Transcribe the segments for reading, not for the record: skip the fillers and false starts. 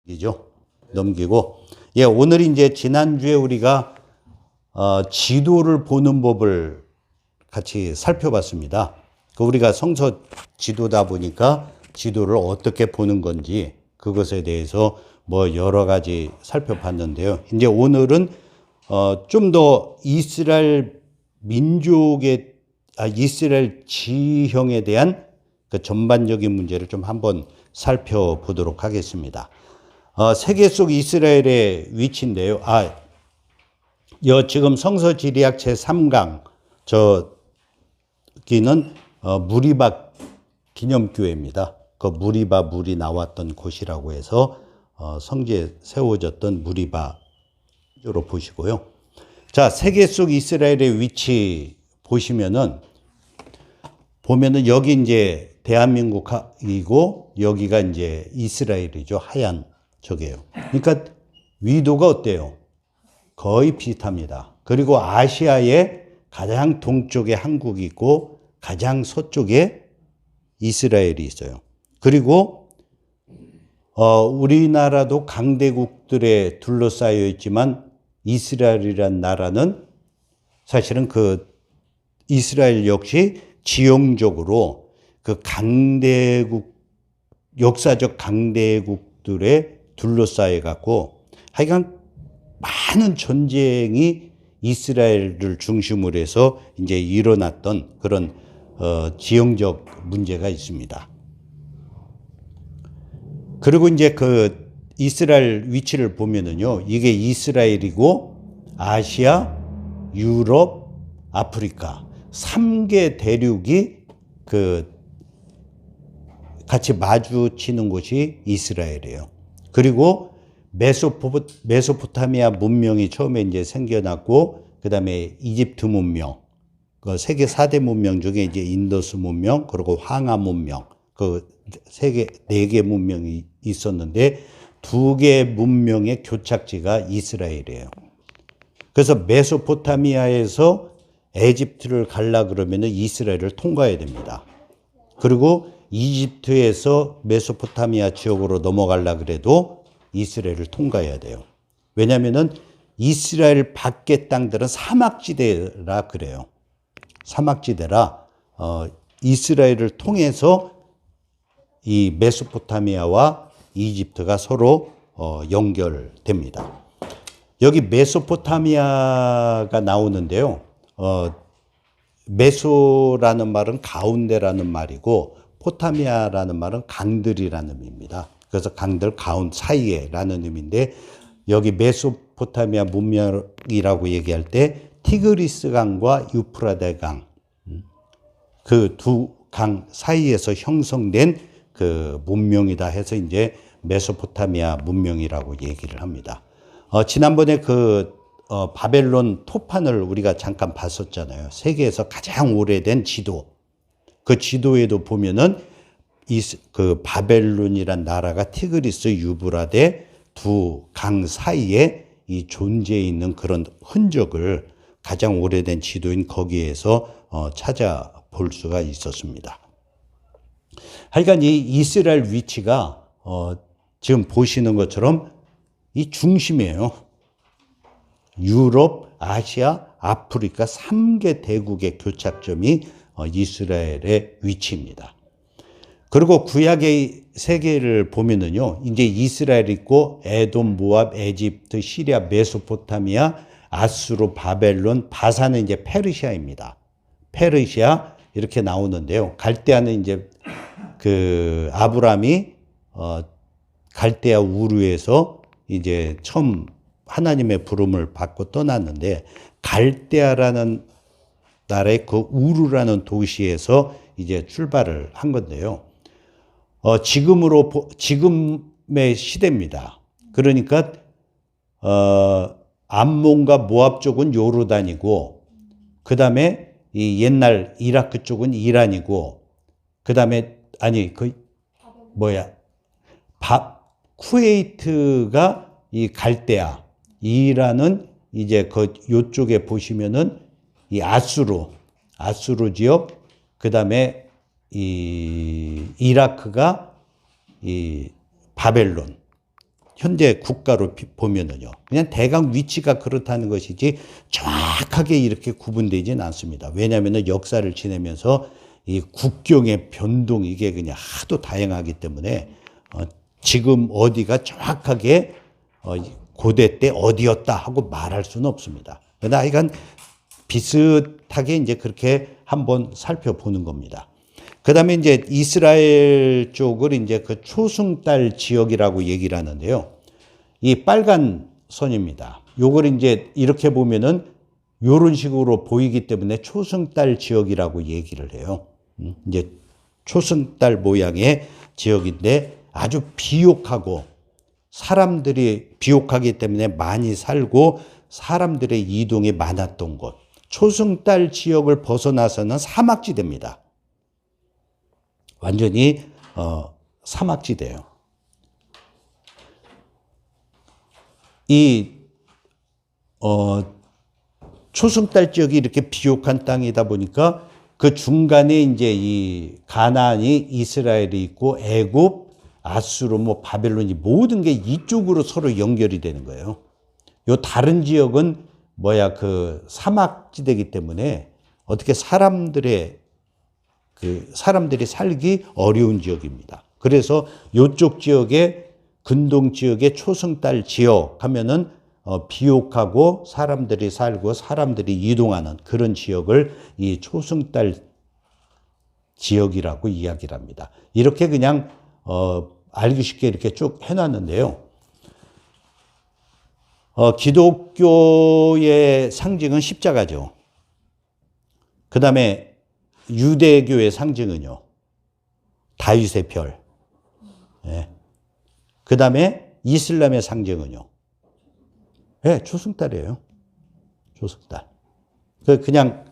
이죠. 넘기고. 예, 오늘 이제 지난주에 우리가 지도를 보는 법을 같이 살펴봤습니다. 우리가 성서 지도다 보니까 지도를 어떻게 보는 건지 그것에 대해서 뭐 여러 가지 살펴봤는데요. 이제 오늘은 좀 더 이스라엘 민족의 이스라엘 지형에 대한 그 전반적인 문제를 좀 한번 살펴보도록 하겠습니다. 세계 속 이스라엘의 위치인데요. 지금 성서 지리학 제3강 저기는 무리바 기념교회입니다. 그 무리바 물이 나왔던 곳이라고 해서 성지에 세워졌던 무리바로 보시고요. 자, 세계 속 이스라엘의 위치 보면은 여기 이제 대한민국이고 여기가 이제 이스라엘이죠. 하얀 저게요. 그러니까 위도가 어때요? 거의 비슷합니다. 그리고 아시아의 가장 동쪽에 한국이 있고 가장 서쪽에 이스라엘이 있어요. 그리고 우리나라도 강대국들에 둘러싸여 있지만 이스라엘이란 나라는 사실은 그 이스라엘 역시 지형적으로 그 역사적 강대국들에 둘러싸여 갖고 하여간 많은 전쟁이 이스라엘을 중심으로 해서 이제 일어났던 그런 지형적 문제가 있습니다. 그리고 이제 그 이스라엘 위치를 보면은요, 이게 이스라엘이고 아시아, 유럽, 아프리카 3개 대륙이 그 같이 마주치는 곳이 이스라엘이에요. 그리고 메소포타미아 문명이 처음에 이제 생겨났고, 그 다음에 이집트 문명, 그 세계 4대 문명 중에 이제 인더스 문명, 그리고 황하 문명, 그 세계 4개 문명이 있었는데, 2개 문명의 교착지가 이스라엘이에요. 그래서 메소포타미아에서 에집트를 가려 그러면 이스라엘을 통과해야 됩니다. 그리고 이집트에서 메소포타미아 지역으로 넘어가려 그래도 이스라엘을 통과해야 돼요. 왜냐하면은 이스라엘 밖의 땅들은 사막지대라 그래요. 사막지대라 이스라엘을 통해서 이 메소포타미아와 이집트가 서로 연결됩니다. 여기 메소포타미아가 나오는데요. 메소라는 말은 가운데라는 말이고 포타미아라는 말은 강들이라는 의미입니다. 그래서 강들 가운데 사이에라는 의미인데 여기 메소포타미아 문명이라고 얘기할 때 티그리스 강과 유프라데 강 그 두 강 사이에서 형성된 그 문명이다 해서 이제 메소포타미아 문명이라고 얘기를 합니다. 지난번에 바벨론 토판을 우리가 잠깐 봤었잖아요. 세계에서 가장 오래된 지도. 그 지도에도 보면은 그 바벨론이란 나라가 티그리스 유브라데 두 강 사이에 이 존재해 있는 그런 흔적을 가장 오래된 지도인 거기에서 찾아볼 수가 있었습니다. 하여간 이 이스라엘 위치가 지금 보시는 것처럼 이 중심이에요. 유럽, 아시아, 아프리카 3개 대국의 교착점이 이스라엘의 위치입니다. 그리고 구약의 세계를 보면은요, 이제 이스라엘 있고 에돔, 모압, 에집트, 시리아, 메소포타미아, 아수르, 바벨론, 바사는 이제 페르시아입니다. 페르시아 이렇게 나오는데요. 갈대아는 이제 그 아브라함이 갈대아 우르에서 이제 처음 하나님의 부름을 받고 떠났는데 갈대아라는 나라의 그 우르라는 도시에서 이제 출발을 한 건데요. 지금의 시대입니다. 그러니까 암몬과 모압 쪽은 요르단이고 그 다음에 이 옛날 이라크 쪽은 이란이고 그 다음에 쿠웨이트가 이 갈대아, 이란은 이제 요쪽에 보시면은 이 아수르 지역, 그 다음에 이 이라크가 이 바벨론, 현재 국가로 보면은요. 그냥 대강 위치가 그렇다는 것이지 정확하게 이렇게 구분되지는 않습니다. 왜냐하면 역사를 지내면서 이 국경의 변동 이게 그냥 하도 다양하기 때문에 지금 어디가 정확하게 고대 때 어디였다 하고 말할 수는 없습니다. 그러나 하여간 비슷하게 이제 그렇게 한번 살펴보는 겁니다. 그 다음에 이제 이스라엘 쪽을 이제 그 초승달 지역이라고 얘기를 하는데요. 이 빨간 선입니다. 요걸 이제 이렇게 보면은 요런 식으로 보이기 때문에 초승달 지역이라고 얘기를 해요. 이제 초승달 모양의 지역인데 아주 비옥하고 사람들이 비옥하기 때문에 많이 살고 사람들의 이동이 많았던 곳. 초승달 지역을 벗어나서는 사막지대입니다. 완전히 사막지대예요. 이 초승달 지역이 이렇게 비옥한 땅이다 보니까 그 중간에 이제 이 가나안이 이스라엘이 있고 애굽, 아수르, 뭐 바벨론이 모든 게 이쪽으로 서로 연결이 되는 거예요. 요 다른 지역은 그 사막지대이기 때문에 어떻게 사람들이 살기 어려운 지역입니다. 그래서 요쪽 지역에 근동 지역의 초승달 지역 하면은 비옥하고 사람들이 살고 사람들이 이동하는 그런 지역을 이 초승달 지역이라고 이야기를 합니다. 이렇게 그냥 알기 쉽게 이렇게 쭉 해놨는데요. 기독교의 상징은 십자가죠. 그 다음에 유대교의 상징은요, 다윗의 별. 네. 그 다음에 이슬람의 상징은요, 네, 초승달이에요. 초승달. 그냥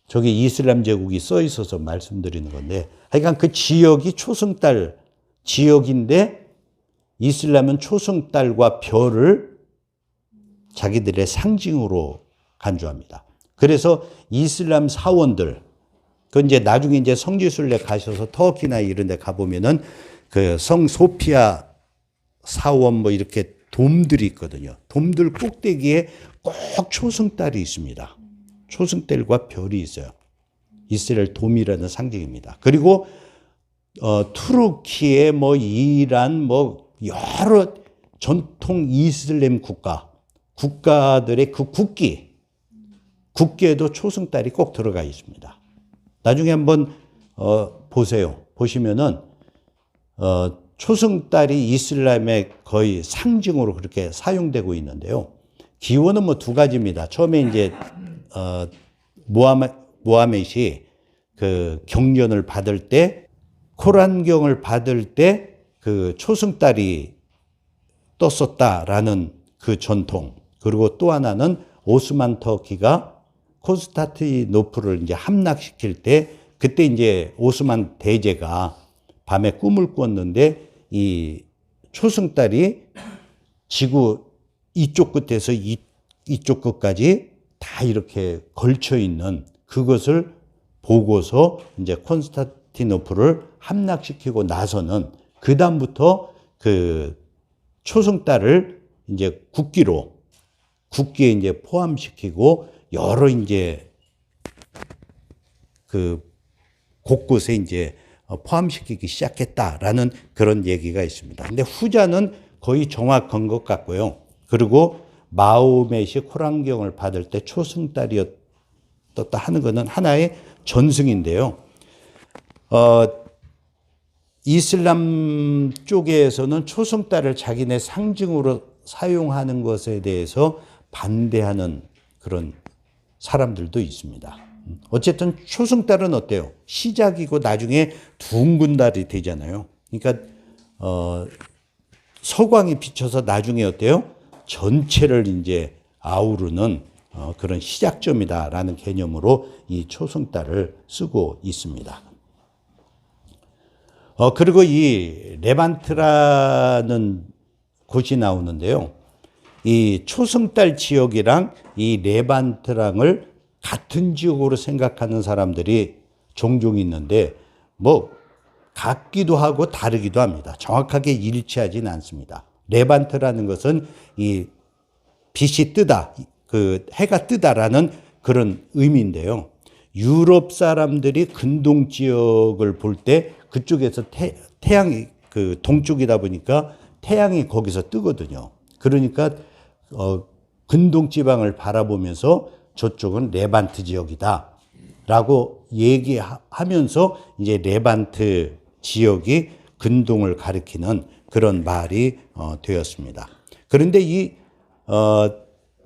저기 이슬람 제국이 써 있어서 말씀드리는 건데, 하여간 그 지역이 초승달 지역인데 이슬람은 초승달과 별을 자기들의 상징으로 간주합니다. 그래서 이슬람 사원들, 그 이제 나중에 이제 성지순례 가셔서 터키나 이런 데 가보면은 그 성 소피아 사원 뭐 이렇게 돔들이 있거든요. 돔들 꼭대기에 꼭 초승달이 있습니다. 초승달과 별이 있어요. 이스라엘 돔이라는 상징입니다. 그리고 투르키에 뭐 이란 뭐 여러 전통 이슬람 국가들의 그 국기에도 초승달이 꼭 들어가 있습니다. 나중에 한번 보세요. 보시면은 초승달이 이슬람의 거의 상징으로 그렇게 사용되고 있는데요. 기원은 뭐 두 가지입니다. 처음에 이제 모하멧이 그 경전을 받을 때, 코란경을 받을 때 그 초승달이 떴었다라는 그 전통. 그리고 또 하나는 오스만 터키가 콘스탄티노플을 이제 함락시킬 때, 그때 이제 오스만 대제가 밤에 꿈을 꾸었는데 이 초승달이 지구 이쪽 끝에서 이쪽 끝까지 다 이렇게 걸쳐 있는 그것을 보고서 이제 콘스탄티노플을 함락시키고 나서는 그 다음부터 그 초승달을 이제 국기에 이제 포함시키고 여러 이제 그 곳곳에 이제 포함시키기 시작했다라는 그런 얘기가 있습니다. 근데 후자는 거의 정확한 것 같고요. 그리고 마호멧이 코란경을 받을 때 초승달이었다 하는 것은 하나의 전승인데요. 이슬람 쪽에서는 초승달을 자기네 상징으로 사용하는 것에 대해서 반대하는 그런 사람들도 있습니다. 어쨌든 초승달은 어때요? 시작이고 나중에 둥근 달이 되잖아요. 그러니까 서광이 비쳐서 나중에 어때요? 전체를 이제 아우르는 그런 시작점이다라는 개념으로 이 초승달을 쓰고 있습니다. 그리고 이 레반트라는 곳이 나오는데요. 이 초승달 지역이랑 이 레반트랑을 같은 지역으로 생각하는 사람들이 종종 있는데, 뭐 같기도 하고 다르기도 합니다. 정확하게 일치하지는 않습니다. 레반트라는 것은 이 빛이 뜨다, 그 해가 뜨다라는 그런 의미인데요. 유럽 사람들이 근동 지역을 볼 때 그쪽에서 태양이 그 동쪽이다 보니까 태양이 거기서 뜨거든요. 그러니까 근동 지방을 바라보면서 저쪽은 레반트 지역이다라고 얘기하면서 이제 레반트 지역이 근동을 가리키는 그런 말이 되었습니다. 그런데 이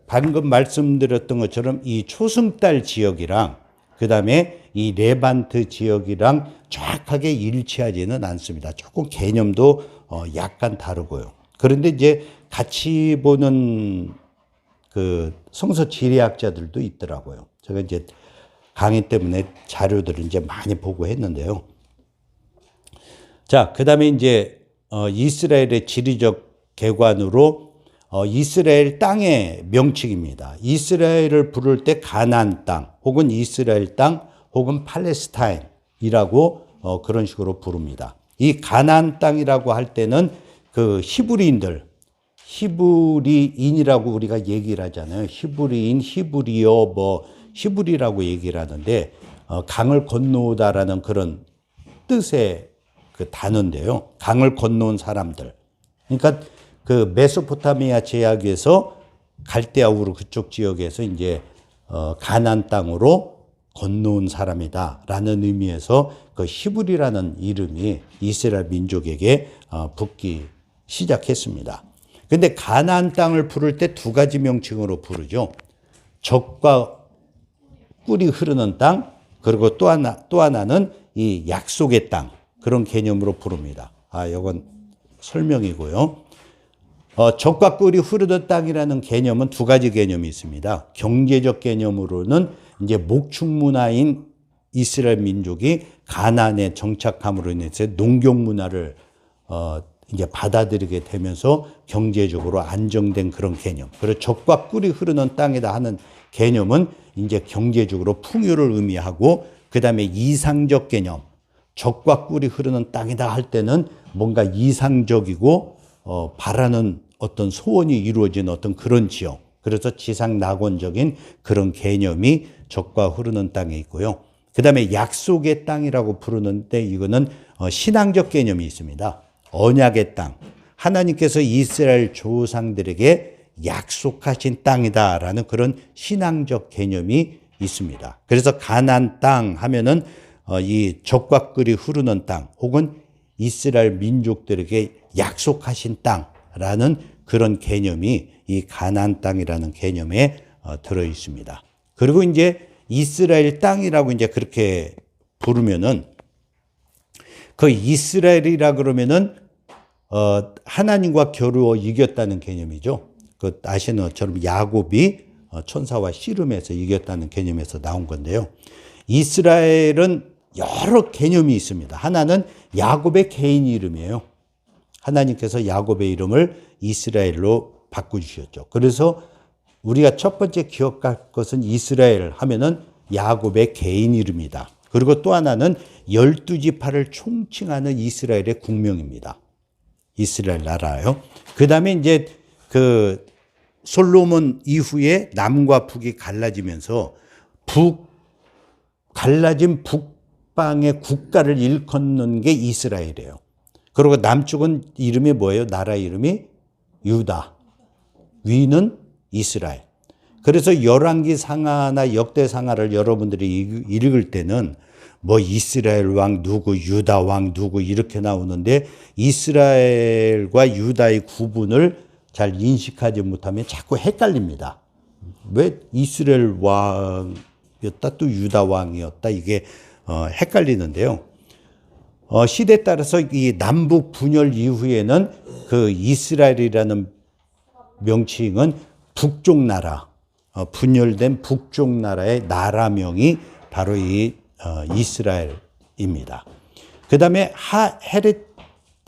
방금 말씀드렸던 것처럼 이 초승달 지역이랑 그다음에 이 레반트 지역이랑 정확하게 일치하지는 않습니다. 조금 개념도 약간 다르고요. 그런데 이제 같이 보는 그 성서 지리학자들도 있더라고요. 제가 이제 강의 때문에 자료들을 이제 많이 보고 했는데요. 자, 그다음에 이제 이스라엘의 지리적 개관으로 이스라엘 땅의 명칭입니다. 이스라엘을 부를 때 가나안 땅 혹은 이스라엘 땅 혹은 팔레스타인이라고 그런 식으로 부릅니다. 이 가나안 땅이라고 할 때는 그 히브리인들, 히브리인이라고 우리가 얘기를 하잖아요. 히브리인, 히브리어, 뭐 히브리라고 얘기를 하는데 강을 건너오다라는 그런 뜻의 그 단어인데요. 강을 건너온 사람들. 그러니까 그 메소포타미아 제약에서 갈대아 우르 그쪽 지역에서 이제 가나안 땅으로 건너온 사람이다라는 의미에서 그 히브리라는 이름이 이스라엘 민족에게 붙기 시작했습니다. 근데 가나안 땅을 부를 때 두 가지 명칭으로 부르죠. 젖과 꿀이 흐르는 땅, 그리고 또 하나는 이 약속의 땅, 그런 개념으로 부릅니다. 이건 설명이고요. 젖과 꿀이 흐르는 땅이라는 개념은 두 가지 개념이 있습니다. 경제적 개념으로는 이제 목축 문화인 이스라엘 민족이 가나안에 정착함으로 인해서 농경 문화를 이제 받아들이게 되면서 경제적으로 안정된 그런 개념. 그리고 젖과 꿀이 흐르는 땅이다 하는 개념은 이제 경제적으로 풍요를 의미하고, 그 다음에 이상적 개념. 젖과 꿀이 흐르는 땅이다 할 때는 뭔가 이상적이고 바라는 어떤 소원이 이루어진 어떤 그런 지역. 그래서 지상 낙원적인 그런 개념이 젖과 흐르는 땅에 있고요. 그 다음에 약속의 땅이라고 부르는데 이거는 신앙적 개념이 있습니다. 언약의 땅. 하나님께서 이스라엘 조상들에게 약속하신 땅이다라는 그런 신앙적 개념이 있습니다. 그래서 가나안 땅 하면은 이 젖과 꿀이 흐르는 땅 혹은 이스라엘 민족들에게 약속하신 땅라는 그런 개념이 이 가나안 땅이라는 개념에 들어 있습니다. 그리고 이제 이스라엘 땅이라고 이제 그렇게 부르면은 그 이스라엘이라 그러면은 하나님과 겨루어 이겼다는 개념이죠. 그 아시는 것처럼 야곱이 천사와 씨름해서 이겼다는 개념에서 나온 건데요. 이스라엘은 여러 개념이 있습니다. 하나는 야곱의 개인 이름이에요. 하나님께서 야곱의 이름을 이스라엘로 바꿔주셨죠. 그래서 우리가 첫 번째 기억할 것은 이스라엘 하면은 야곱의 개인 이름이다. 그리고 또 하나는 12지파를 총칭하는 이스라엘의 국명입니다. 이스라엘 나라요. 그 다음에 이제 그 솔로몬 이후에 남과 북이 갈라지면서 갈라진 북방의 국가를 일컫는 게 이스라엘이에요. 그리고 남쪽은 이름이 뭐예요? 나라 이름이 유다. 위는 이스라엘. 그래서 열왕기 상하나 역대 상하를 여러분들이 읽을 때는 뭐 이스라엘 왕 누구, 유다 왕 누구 이렇게 나오는데 이스라엘과 유다의 구분을 잘 인식하지 못하면 자꾸 헷갈립니다. 왜 이스라엘 왕이었다 또 유다 왕이었다 이게 헷갈리는데요. 시대에 따라서 이 남북 분열 이후에는 그 이스라엘이라는 명칭은 북쪽 나라, 분열된 북쪽 나라의 나라명이 바로 이 이스라엘입니다. 그 다음에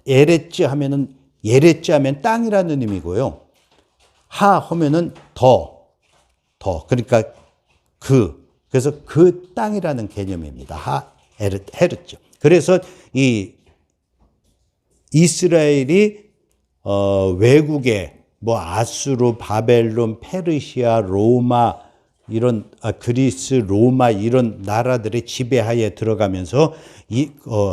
에레츠 하면은 예레츠 하면 땅이라는 의미고요. 하 하면은 더 그러니까 그래서 그 땅이라는 개념입니다. 헤르츠. 그래서 이 이스라엘이 외국에 뭐 아수르, 바벨론, 페르시아, 로마 이런 그리스, 로마 이런 나라들의 지배하에 들어가면서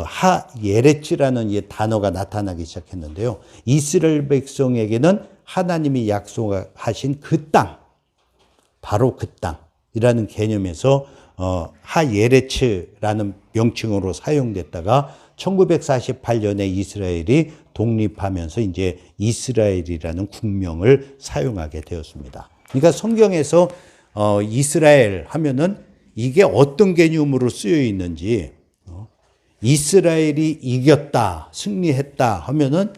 하예레츠라는 이 단어가 나타나기 시작했는데요. 이스라엘 백성에게는 하나님이 약속하신 그 땅, 바로 그 땅이라는 개념에서 하예레츠라는 명칭으로 사용됐다가 1948년에 이스라엘이 독립하면서 이제 이스라엘이라는 국명을 사용하게 되었습니다. 그러니까 성경에서 이스라엘 하면은 이게 어떤 개념으로 쓰여 있는지, 이스라엘이 이겼다, 승리했다 하면은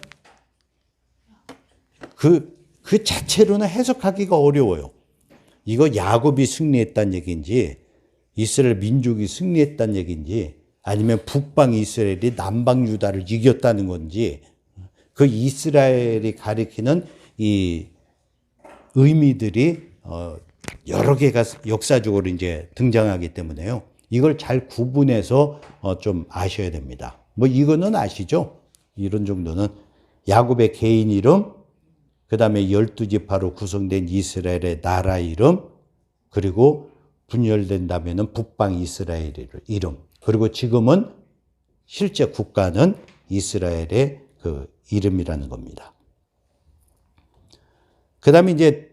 그 자체로는 해석하기가 어려워요. 이거 야곱이 승리했다는 얘기인지, 이스라엘 민족이 승리했다는 얘기인지, 아니면 북방 이스라엘이 남방 유다를 이겼다는 건지, 그 이스라엘이 가리키는 이 의미들이 여러 개가 역사적으로 이제 등장하기 때문에요. 이걸 잘 구분해서 좀 아셔야 됩니다. 뭐 이거는 아시죠? 이런 정도는 야곱의 개인 이름, 그 다음에 12지파로 구성된 이스라엘의 나라 이름, 그리고 분열된다면은 북방 이스라엘 이름, 그리고 지금은 실제 국가는 이스라엘의 그 이름이라는 겁니다. 그 다음에 이제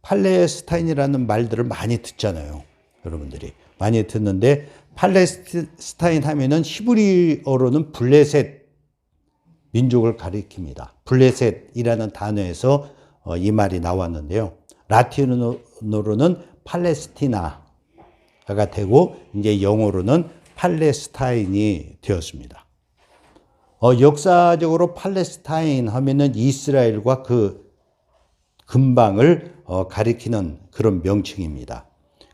팔레스타인이라는 말들을 많이 듣잖아요. 여러분들이 많이 듣는데, 팔레스타인 하면은 히브리어로는 블레셋 민족을 가리킵니다. 블레셋이라는 단어에서 이 말이 나왔는데요. 라틴어로는 팔레스티나가 되고, 이제 영어로는 팔레스타인이 되었습니다. 역사적으로 팔레스타인 하면은 이스라엘과 그 근방을 가리키는 그런 명칭입니다.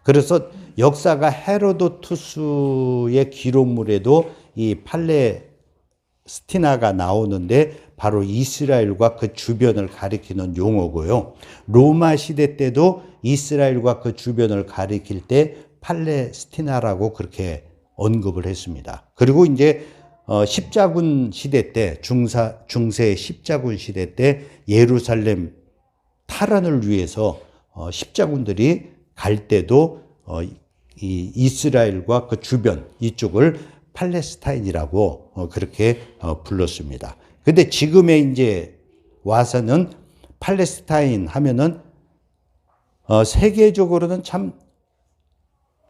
그래서 역사가 헤로도투스의 기록물에도 이 팔레스티나가 나오는데 바로 이스라엘과 그 주변을 가리키는 용어고요. 로마 시대 때도 이스라엘과 그 주변을 가리킬 때 팔레스티나라고 그렇게 언급을 했습니다. 그리고 이제 십자군 시대 때, 중세 십자군 시대 때 예루살렘 탈환을 위해서 십자군들이 갈 때도 이 이스라엘과 그 주변 이쪽을 팔레스타인이라고 그렇게 불렀습니다. 근데 지금의 이제 와서는 팔레스타인 하면은 세계적으로는 참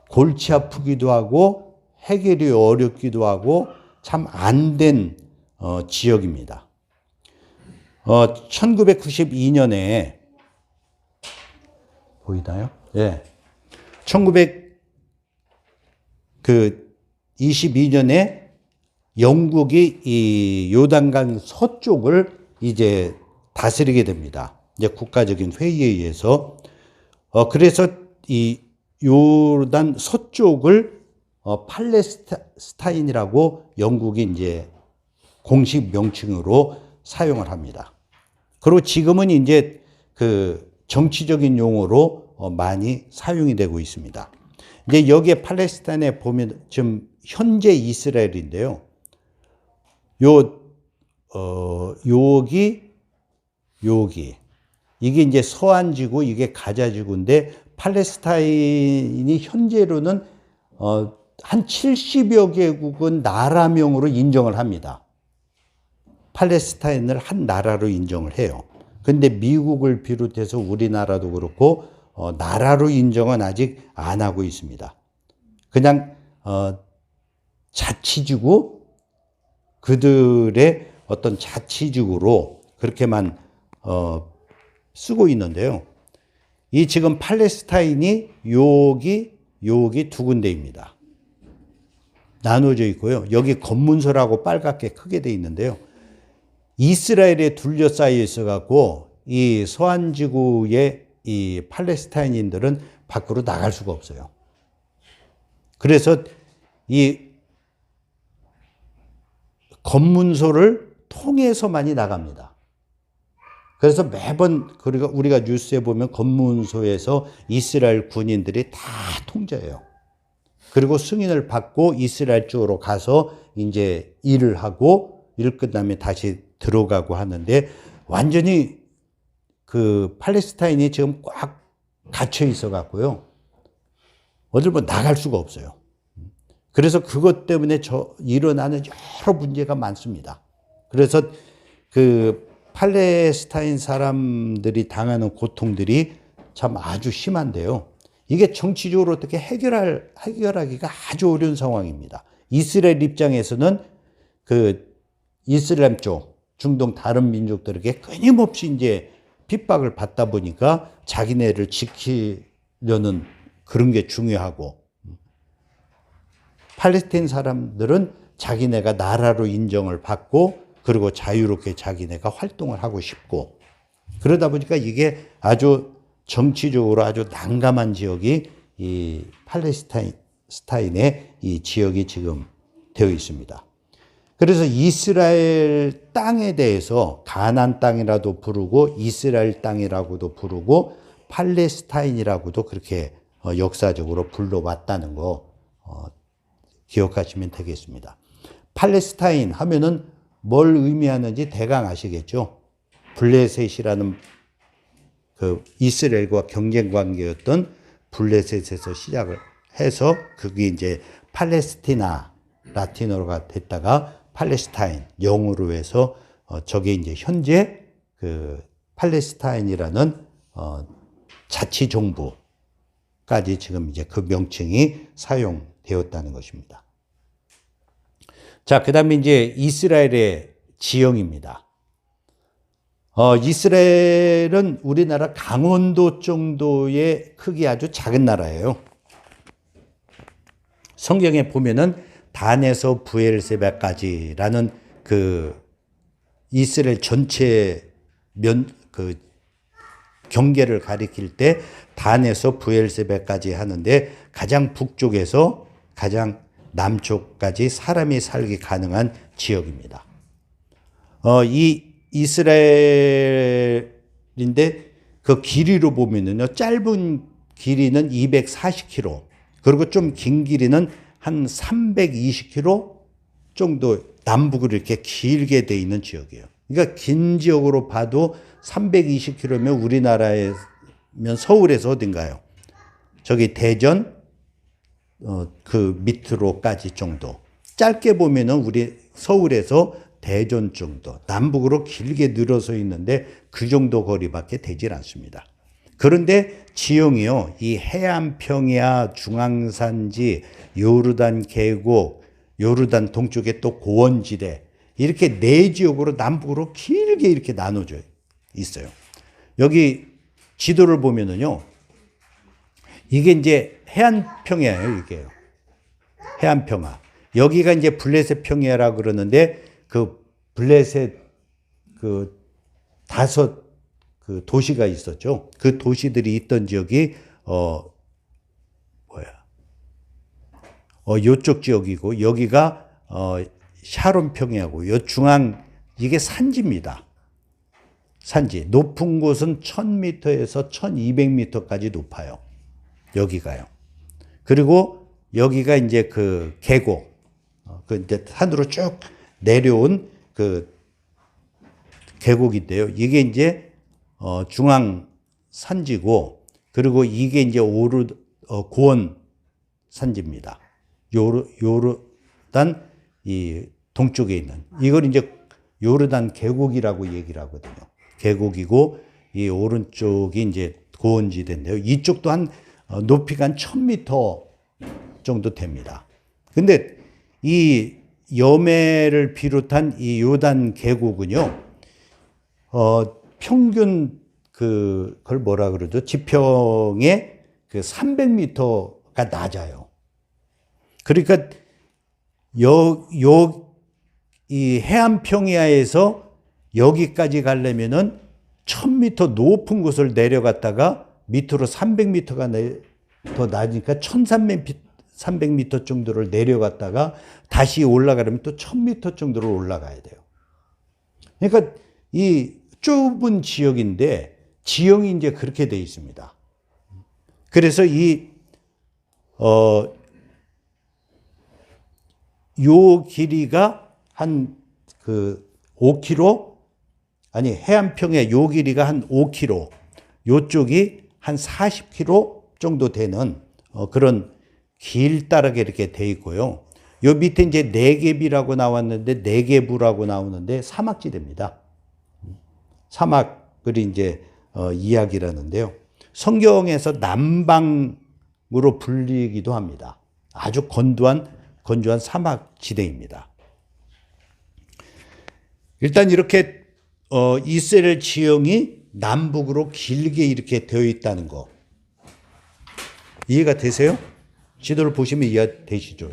골치 아프기도 하고 해결이 어렵기도 하고 참 안 된 지역입니다. 1992년에 보이나요? 예. 1922년에 영국이 이 요단강 서쪽을 이제 다스리게 됩니다. 이제 국가적인 회의에 의해서. 그래서 이 요단 서쪽을 팔레스타인이라고 영국이 이제 공식 명칭으로 사용을 합니다. 그리고 지금은 이제 그 정치적인 용어로 많이 사용이 되고 있습니다. 이제 여기에 팔레스타인에 보면 지금 현재 이스라엘인데요. 여기 이게 이제 서안지구, 이게 가자지구인데 팔레스타인이 현재로는 한 70여 개국은 나라명으로 인정을 합니다. 팔레스타인을 한 나라로 인정을 해요. 근데 미국을 비롯해서 우리나라도 그렇고 나라로 인정은 아직 안 하고 있습니다. 그냥 자치지구, 그들의 어떤 자치지구로 그렇게만 쓰고 있는데요. 이 지금 팔레스타인이 여기 두 군데입니다. 나눠져 있고요. 여기 검문소라고 빨갛게 크게 돼 있는데요. 이스라엘에 둘러싸여 있어갖고 이 서안지구의 이 팔레스타인인들은 밖으로 나갈 수가 없어요. 그래서 이 검문소를 통해서만이 나갑니다. 그래서 매번 우리가 뉴스에 보면 검문소에서 이스라엘 군인들이 다 통제해요. 그리고 승인을 받고 이스라엘 쪽으로 가서 이제 일을 하고 일 끝나면 다시 들어가고 하는데 완전히 그 팔레스타인이 지금 꽉 갇혀 있어 갖고요. 어딜 뭐 나갈 수가 없어요. 그래서 그것 때문에 일어나는 여러 문제가 많습니다. 그래서 그 팔레스타인 사람들이 당하는 고통들이 참 아주 심한데요. 이게 정치적으로 어떻게 해결하기가 아주 어려운 상황입니다. 이스라엘 입장에서는 그 이슬람 쪽, 중동 다른 민족들에게 끊임없이 이제 핍박을 받다 보니까 자기네를 지키려는 그런 게 중요하고, 팔레스타인 사람들은 자기네가 나라로 인정을 받고 그리고 자유롭게 자기네가 활동을 하고 싶고, 그러다 보니까 이게 아주 정치적으로 아주 난감한 지역이 이 팔레스타인의 이 지역이 지금 되어 있습니다. 그래서 이스라엘 땅에 대해서 가나안 땅이라도 부르고 이스라엘 땅이라고도 부르고 팔레스타인이라고도 그렇게 역사적으로 불러왔다는 거 기억하시면 되겠습니다. 팔레스타인 하면은 뭘 의미하는지 대강 아시겠죠? 블레셋이라는 그 이스라엘과 경쟁 관계였던 블레셋에서 시작을 해서 그게 이제 팔레스티나 라틴어가 됐다가 팔레스타인 영어로 해서 저게 이제 현재 그 팔레스타인이라는 자치정부까지 지금 이제 그 명칭이 사용되었다는 것입니다. 자, 그 다음에 이제 이스라엘의 지형입니다. 이스라엘은 우리나라 강원도 정도의 크기 아주 작은 나라예요. 성경에 보면은 단에서 브엘세바까지라는 그 이스라엘 전체 그 경계를 가리킬 때 단에서 브엘세바까지 하는데 가장 북쪽에서 가장 남쪽까지 사람이 살기 가능한 지역입니다. 이 이스라엘인데 그 길이로 보면은요, 짧은 길이는 240km, 그리고 좀 긴 길이는 한 320km 정도 남북으로 이렇게 길게 돼 있는 지역이에요. 그러니까 긴 지역으로 봐도 320km면 우리나라에면 서울에서 어딘가요? 저기 대전 그 밑으로까지 정도. 짧게 보면은 우리 서울에서 대전 정도, 남북으로 길게 늘어서 있는데 그 정도 거리밖에 되질 않습니다. 그런데 지형이요, 이 해안 평야, 중앙산지, 요르단 계곡, 요르단 동쪽에 또 고원지대, 이렇게 네 지역으로 남북으로 길게 이렇게 나눠져 있어요. 여기 지도를 보면은요, 이게 이제 해안 평야예요, 이게요. 해안 평야. 여기가 이제 블레셋 평야라고 그러는데 그 블레셋 그 5 그 도시가 있었죠. 그 도시들이 있던 지역이 요쪽 지역이고 여기가 샤론 평야고 요 중앙 이게 산지입니다. 산지. 높은 곳은 1000m에서 1200m까지 높아요. 여기가요. 그리고 여기가 이제 그 계곡. 그 이제 산으로 쭉 내려온 그 계곡인데요. 이게 이제 중앙 산지고, 그리고 이게 이제 고원 산지입니다. 요르단 이 동쪽에 있는 이걸 이제 요르단 계곡이라고 얘기를 하거든요. 계곡이고 이 오른쪽이 이제 고원지대인데요. 이쪽도 한 높이가 한 1000m 정도 됩니다. 근데 이 여매를 비롯한 이 요단 계곡은요, 평균 그걸 뭐라 그러죠? 지평의 그 300m가 낮아요. 그러니까 이 해안 평야에서 여기까지 가려면은 1000m 높은 곳을 내려갔다가 밑으로 300m가 더 낮으니까 1300m 정도를 내려갔다가 다시 올라가려면 또 1000m 정도를 올라가야 돼요. 그러니까 이 좁은 지역인데 지형이 이제 그렇게 돼 있습니다. 그래서 요 길이가 한 그 5km, 아니 해안평의 요 길이가 한 5km, 요쪽이 한 40km 정도 되는 그런 길다랗게 이렇게 돼 있고요. 요 밑에 이제 네겝이라고 나왔는데, 네겝이라고 나오는데 사막지대입니다. 사막을 이제 이야기라는데요. 성경에서 남방으로 불리기도 합니다. 아주 건조한 사막지대입니다. 일단 이렇게 이스라엘 지형이 남북으로 길게 이렇게 되어 있다는 거 이해가 되세요? 지도를 보시면 이해되시죠?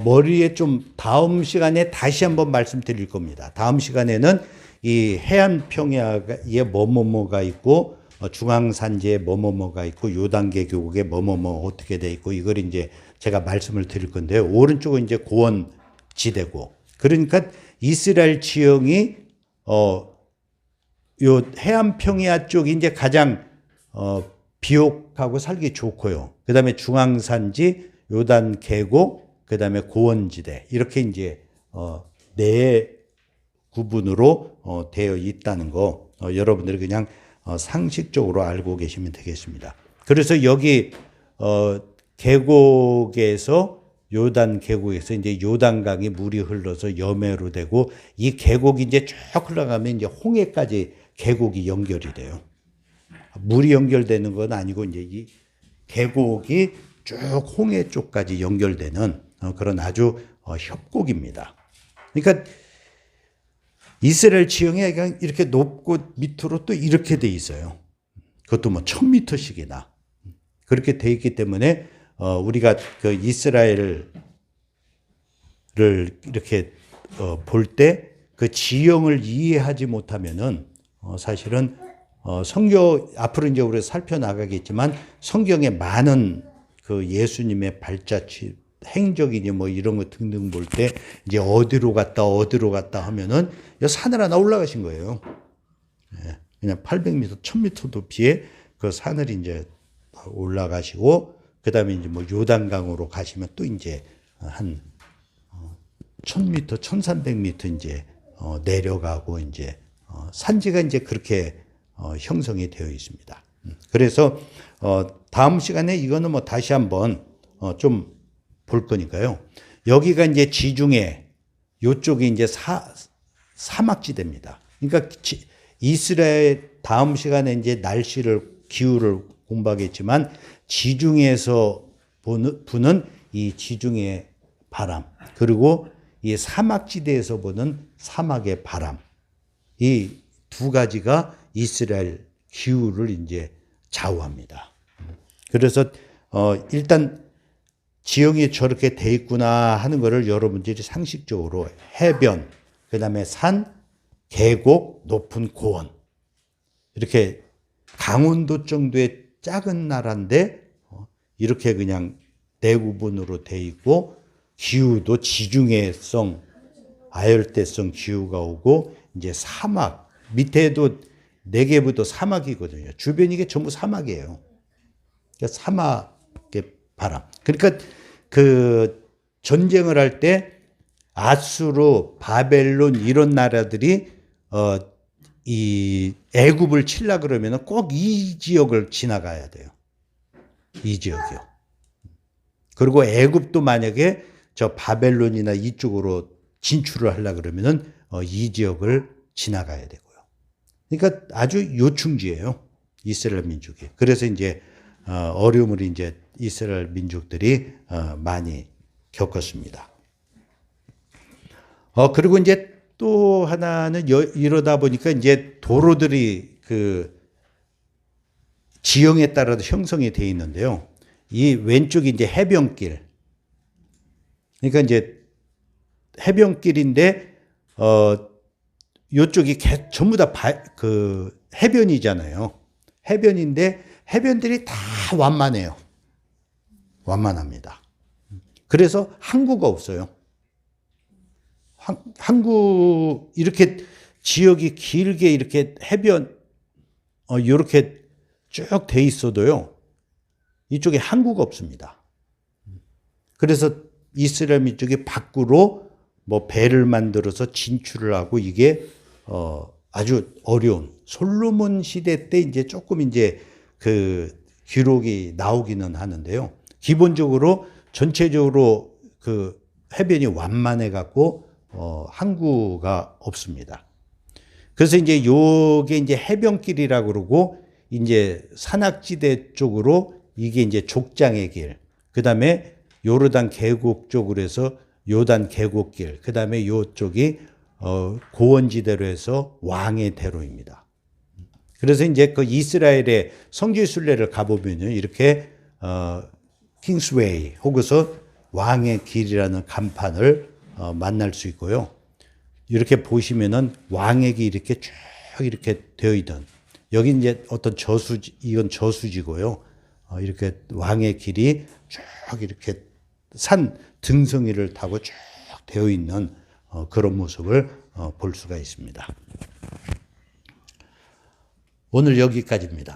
머리에 좀 다음 시간에 다시 한번 말씀드릴 겁니다. 다음 시간에는 이 해안 평야에 뭐뭐뭐가 있고 중앙산지에 뭐뭐뭐가 있고 요단계 계곡에 뭐뭐뭐 어떻게 돼 있고 이걸 이제 제가 말씀을 드릴 건데요. 오른쪽은 이제 고원 지대고, 그러니까 이스라엘 지형이 요 해안 평야 쪽이 이제 가장 비옥하고 살기 좋고요. 그다음에 중앙산지, 요단 계곡, 그다음에 고원지대, 이렇게 이제 네 구분으로 되어 있다는 거 여러분들이 그냥 상식적으로 알고 계시면 되겠습니다. 그래서 여기 계곡에서, 요단 계곡에서 이제 요단강이 물이 흘러서 여매로 되고, 이 계곡이 이제 쭉 흘러가면 이제 홍해까지 계곡이 연결이 돼요. 물이 연결되는 건 아니고 이제 이 계곡이 쭉 홍해 쪽까지 연결되는 그런 아주 협곡입니다. 그러니까 이스라엘 지형이 그냥 이렇게 높고 밑으로 또 이렇게 돼 있어요. 그것도 뭐 1000m씩이나 그렇게 돼 있기 때문에 우리가 그 이스라엘을 이렇게 볼 때 그 지형을 이해하지 못하면은 사실은 성경 앞으로 이제 우리가 살펴나가겠지만, 성경에 많은 그 예수님의 발자취, 행적이니 뭐 이런 거 등등 볼 때 이제 어디로 갔다 하면은 산을 하나 올라가신 거예요. 그냥 800m, 1000m 높이에 그 산을 이제 올라가시고, 그 다음에 이제 뭐 요단강으로 가시면 또 이제 한 1000m, 1300m 이제 내려가고 이제 산지가 이제 그렇게 형성이 되어 있습니다. 그래서 다음 시간에 이거는 뭐 다시 한번 좀 볼 거니까요. 여기가 이제 지중해, 요쪽이 이제 사막지대입니다. 그러니까 이스라엘 다음 시간에 이제 기후를 공부하겠지만, 지중해에서 부는 이 지중해 바람, 그리고 이 사막지대에서 부는 사막의 바람, 이 두 가지가 이스라엘 기후를 이제 좌우합니다. 그래서 일단 지형이 저렇게 돼 있구나 하는 것을 여러분들이 상식적으로 해변, 그다음에 산, 계곡, 높은 고원, 이렇게 강원도 정도의 작은 나라인데 이렇게 그냥 대구분으로 돼 있고, 기후도 지중해성, 아열대성 기후가 오고, 이제 사막 밑에도 네개부도 사막이거든요. 주변이 이게 전부 사막이에요. 그러니까 사막의 바람. 그러니까 그 전쟁을 할 때 아수르, 바벨론 이런 나라들이 이 애굽을 치려 그러면 꼭 이 지역을 지나가야 돼요. 이 지역이요. 그리고 애굽도 만약에 저 바벨론이나 이쪽으로 진출을 하려 그러면은 이 지역을 지나가야 되고요. 그러니까 아주 요충지예요, 이스라엘 민족이. 그래서 이제 어려움을 이제 이스라엘 민족들이 많이 겪었습니다. 그리고 이제 또 하나는 이러다 보니까 이제 도로들이 그 지형에 따라서 형성이 되어 있는데요. 이 왼쪽이 이제 해변길. 그러니까 이제 해변길인데 요쪽이 전부 다 그 해변이잖아요. 해변인데 해변들이 다 완만해요. 완만합니다. 그래서 항구가 없어요. 항구 이렇게 지역이 길게 이렇게 해변 이렇게 쭉 돼 있어도요, 이쪽에 항구가 없습니다. 그래서 이스라엘 민족이 밖으로 뭐 배를 만들어서 진출을 하고 이게 아주 어려운 솔로몬 시대 때 이제 조금 이제 그 기록이 나오기는 하는데요. 기본적으로 전체적으로 그 해변이 완만해 갖고 항구가 없습니다. 그래서 이제 요게 이제 해변길이라고 그러고 이제 산악지대 쪽으로 이게 이제 족장의 길, 그 다음에 요르단 계곡 쪽으로 해서 요단 계곡길, 그 다음에 요쪽이 고원지대로 해서 왕의 대로입니다. 그래서 이제 그 이스라엘의 성지 순례를 가보면요, 이렇게 킹스웨이 혹은 왕의 길이라는 간판을 만날 수 있고요. 이렇게 보시면은 왕의 길이 이렇게 쭉 이렇게 되어 있던, 여기 이제 어떤 저수지, 이건 저수지고요. 이렇게 왕의 길이 쭉 이렇게 산 등성이를 타고 쭉 되어 있는 그런 모습을 볼 수가 있습니다. 오늘 여기까지입니다.